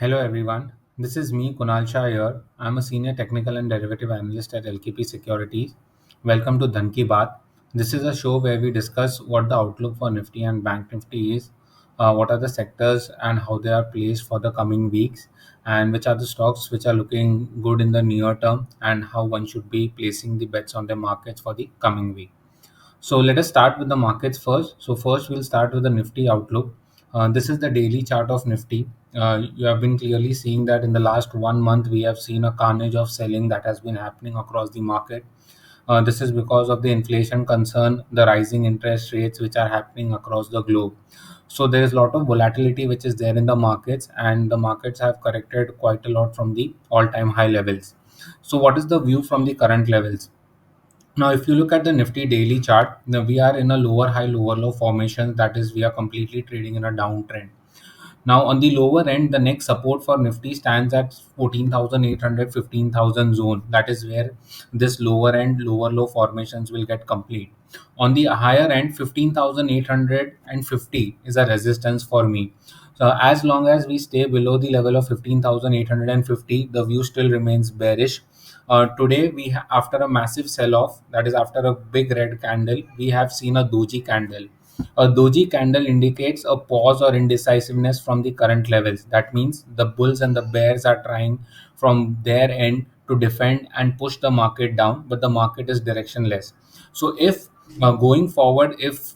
Hello everyone, this is me Kunal Shah here. I'm a senior technical and derivative analyst at LKP Securities. Welcome to Dhann Ki Baat. This is a show where we discuss what the outlook for Nifty and Bank Nifty is, what are the sectors and how they are placed for the coming weeks, and which are the stocks which are looking good in the near term, and how one should be placing the bets on the markets for the coming week. So let us start with the markets first. So first we'll start with the Nifty outlook. This is the daily chart of Nifty. You have been clearly seeing that in the last 1 month we have seen a carnage of selling that has been happening across the market. This is because of the inflation concern, the rising interest rates which are happening across the globe. So there is a lot of volatility which is there in the markets, and the markets have corrected quite a lot from the all-time high levels. So what is the view from the current levels? Now, if you look at the Nifty daily chart, now we are in a lower high, lower low formation. That is, we are completely trading in a downtrend. Now, on the lower end, the next support for Nifty stands at 14,800, 15,000 zone. That is where this lower end, lower low formations will get complete. On the higher end, 15,850 is a resistance for me. So, as long as we stay below the level of 15,850, the view still remains bearish. Today, after a massive sell off, that is after a big red candle, we have seen a doji candle. A doji candle indicates a pause or indecisiveness from the current levels. That means the bulls and the bears are trying from their end to defend and push the market down, but the market is directionless. So, if going forward, if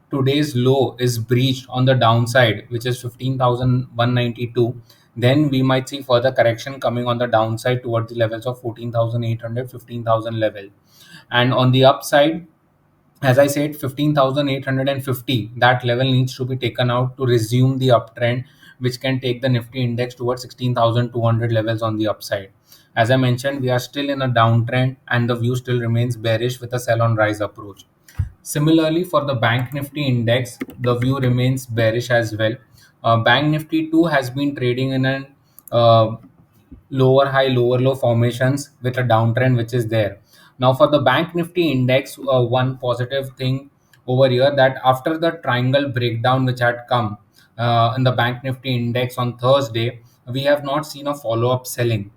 today's low is breached on the downside, which is 15,192, then we might see further correction coming on the downside toward the levels of 14,800, 15,000 level. And on the upside, as I said, 15,850, that level needs to be taken out to resume the uptrend, which can take the Nifty index towards 16,200 levels on the upside. As I mentioned, we are still in a downtrend and the view still remains bearish with a sell on rise approach. Similarly, for the Bank Nifty index, the view remains bearish as well. Bank Nifty too has been trading in an lower high, lower low formations with a downtrend which is there. Now, for the Bank Nifty index, one positive thing over here that after the triangle breakdown which had come in the Bank Nifty index on Thursday, we have not seen a follow up selling.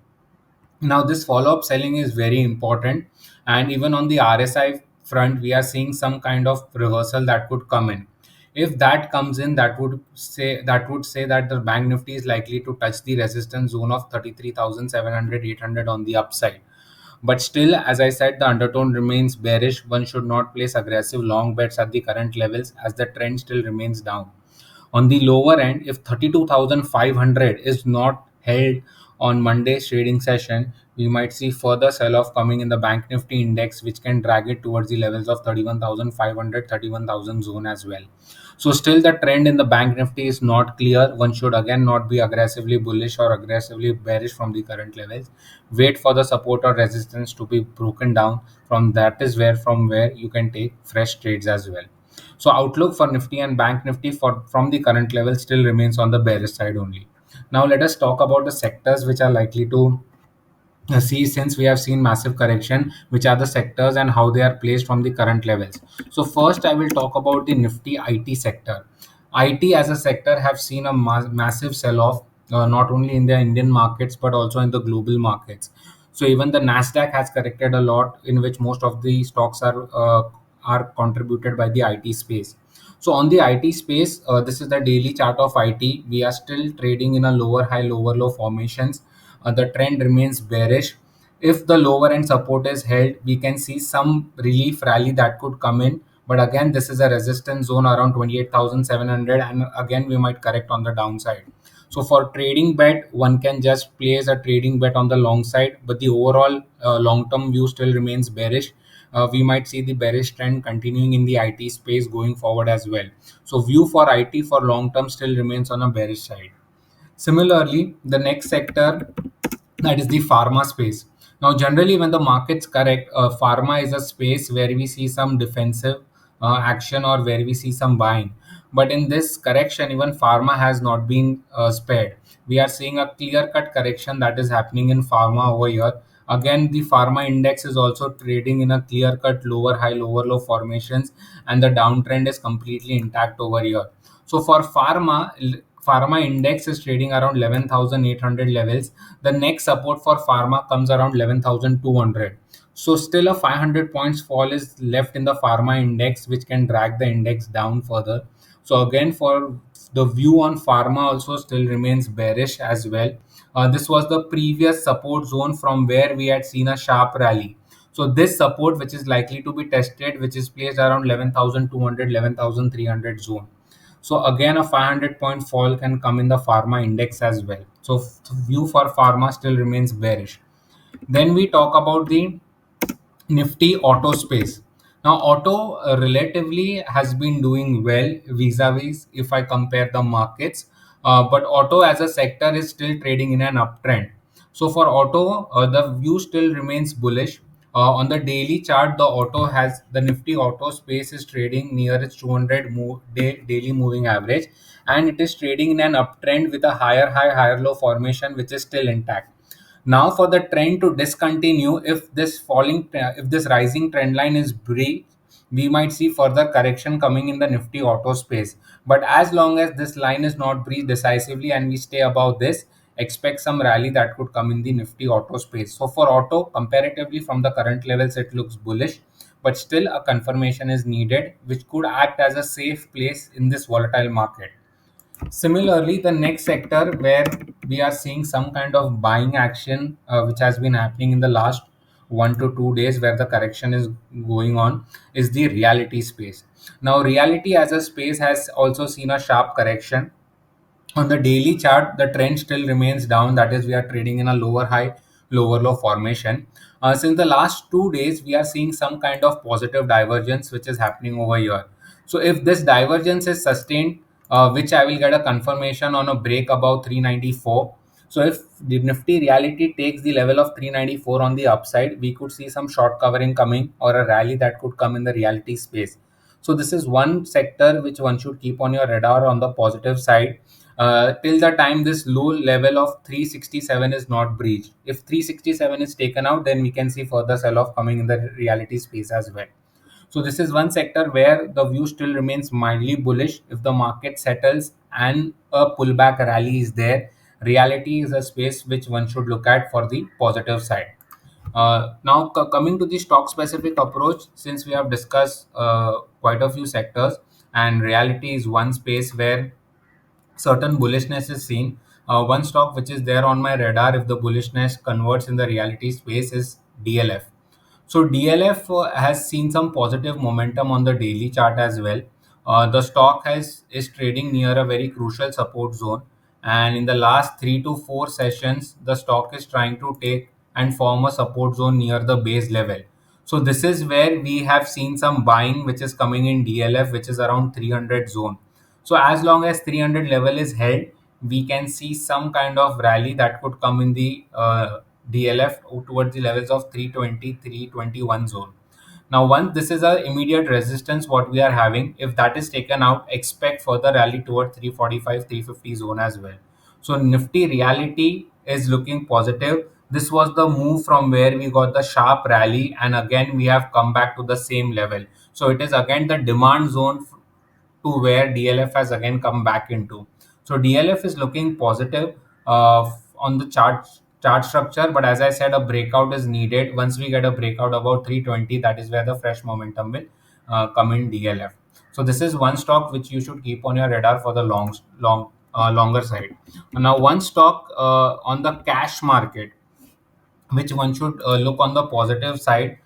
Now, this follow up selling is very important, and even on the RSI front, we are seeing some kind of reversal that could come in. If that comes in, that would say that the Bank Nifty is likely to touch the resistance zone of 33,700, 800 on the upside. But still, as I said, the undertone remains bearish. One should not place aggressive long bets at the current levels as the trend still remains down. On the lower end, if 32,500 is not held on Monday's trading session, we might see further sell off coming in the Bank Nifty index, which can drag it towards the levels of 31,500, 31,000 zone as well. So, still the trend in the Bank Nifty is not clear. One should again not be aggressively bullish or aggressively bearish from the current levels. Wait for the support or resistance to be broken down. From where you can take fresh trades as well. So outlook for Nifty and Bank Nifty from the current level still remains on the bearish side only. Now let us talk about the sectors which are likely to see, since we have seen massive correction, which are the sectors and how they are placed from the current levels. So first I will talk about the Nifty IT sector. IT as a sector have seen a massive sell off, not only in the Indian markets but also in the global markets. So even the Nasdaq has corrected a lot, in which most of the stocks are contributed by the IT space. So on the IT space, this is the daily chart of IT. We are still trading in a lower high, lower low formations. The trend remains bearish. If the lower end support is held, we can see some relief rally that could come in. But again, this is a resistance zone around 28,700, and again, we might correct on the downside. So for trading bet, one can just place a trading bet on the long side, but the overall long-term view still remains bearish. We might see the bearish trend continuing in the IT space going forward as well. So view for IT for long term still remains on a bearish side. Similarly, the next sector, that is the pharma space. Now, generally, when the markets correct, pharma is a space where we see some defensive action or where we see some buying. But in this correction, even pharma has not been spared. We are seeing a clear cut correction that is happening in pharma over here. Again, the pharma index is also trading in a clear cut lower high, lower low formations, and the downtrend is completely intact over here. So, for pharma index is trading around 11,800 levels. The next support for pharma comes around 11,200. So still a 500 points fall is left in the pharma index, which can drag the index down further. So again, for the view on pharma also still remains bearish as well. This was the previous support zone from where we had seen a sharp rally. So this support, which is likely to be tested, which is placed around 11,200, 11,300 zone. So again, a 500 point fall can come in the pharma index as well. So view for pharma still remains bearish. Then we talk about the Nifty Auto space. Now, auto relatively has been doing well vis-a-vis if I compare the markets, but auto as a sector is still trading in an uptrend. So for auto, the view still remains bullish. On the daily chart, the Nifty Auto space is trading near its 200 daily moving average, and it is trading in an uptrend with a higher high, higher low formation, which is still intact. Now, for the trend to discontinue, if this rising trend line is breached, we might see further correction coming in the Nifty Auto space. But as long as this line is not breached decisively and we stay above this, expect some rally that could come in the Nifty Auto space. So for auto, comparatively from the current levels, it looks bullish, but still a confirmation is needed, which could act as a safe place in this volatile market. Similarly, the next sector where we are seeing some kind of buying action, which has been happening in the last 1 to 2 days, where the correction is going on, is the reality space. Now, reality as a space has also seen a sharp correction. On the daily chart, the trend still remains down. That is, we are trading in a lower high, lower low formation. Since the last 2 days, we are seeing some kind of positive divergence which is happening over here. So, if this divergence is sustained, which I will get a confirmation on a break above 394. So, if the Nifty Reality takes the level of 394 on the upside, we could see some short covering coming or a rally that could come in the reality space. So this is one sector which one should keep on your radar on the positive side, till the time this low level of 367 is not breached. If 367 is taken out, then we can see further sell off coming in the reality space as well. So this is one sector where the view still remains mildly bullish. If the market settles and a pullback rally is there, reality is a space which one should look at for the positive side. Now, coming to the stock specific approach, since we have discussed quite a few sectors, and reality is one space where certain bullishness is seen. One stock which is there on my radar, if the bullishness converts in the reality space, is DLF. So DLF has seen some positive momentum on the daily chart as well. The stock has is trading near a very crucial support zone, and in the last 3 to 4 sessions, the stock is trying to take and form a support zone near the base level. So this is where we have seen some buying which is coming in DLF, which is around 300 zone. So as long as 300 level is held, we can see some kind of rally that could come in the DLF towards the levels of 320, 321 zone. Now, once this is a immediate resistance, what we are having, if that is taken out, expect further rally toward 345, 350 zone as well. So Nifty Reality is looking positive. This was the move from where we got the sharp rally, and again we have come back to the same level. So it is again the demand zone to where DLF has again come back into. So DLF is looking positive on the chart structure, but as I said, a breakout is needed. Once we get a breakout about 320, that is where the fresh momentum will come in DLF. So this is one stock which you should keep on your radar for the longer side. Now, one stock on the cash market which one should look on the positive side.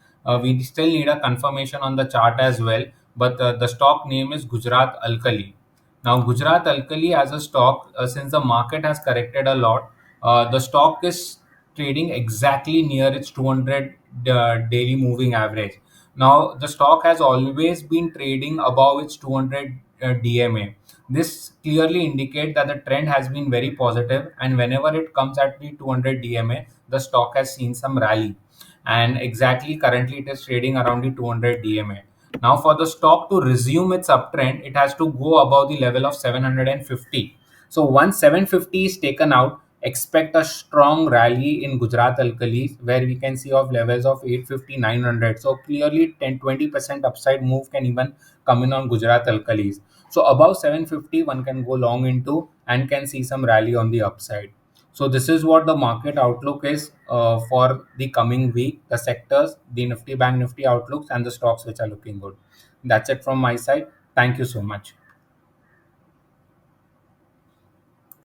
We still need a confirmation on the chart as well, but the stock name is Gujarat Alkali. Now, Gujarat Alkali as a stock, since the market has corrected a lot, the stock is trading exactly near its 200 daily moving average. Now, the stock has always been trading above its 200 DMA. This clearly indicates that the trend has been very positive, and whenever it comes at the 200 DMA, the stock has seen some rally. And exactly currently, it is trading around the 200 DMA. Now, for the stock to resume its uptrend, it has to go above the level of 750. So, once 750 is taken out, expect a strong rally in Gujarat Alkali, where we can see of levels of 850, 900. So, clearly 10 20% upside move can even come in on Gujarat Alkalis. So above 750, one can go long into and can see some rally on the upside. So this is what the market outlook is for the coming week, the sectors, the Nifty Bank Nifty outlooks, and the stocks which are looking good. That's it from my side. Thank you so much.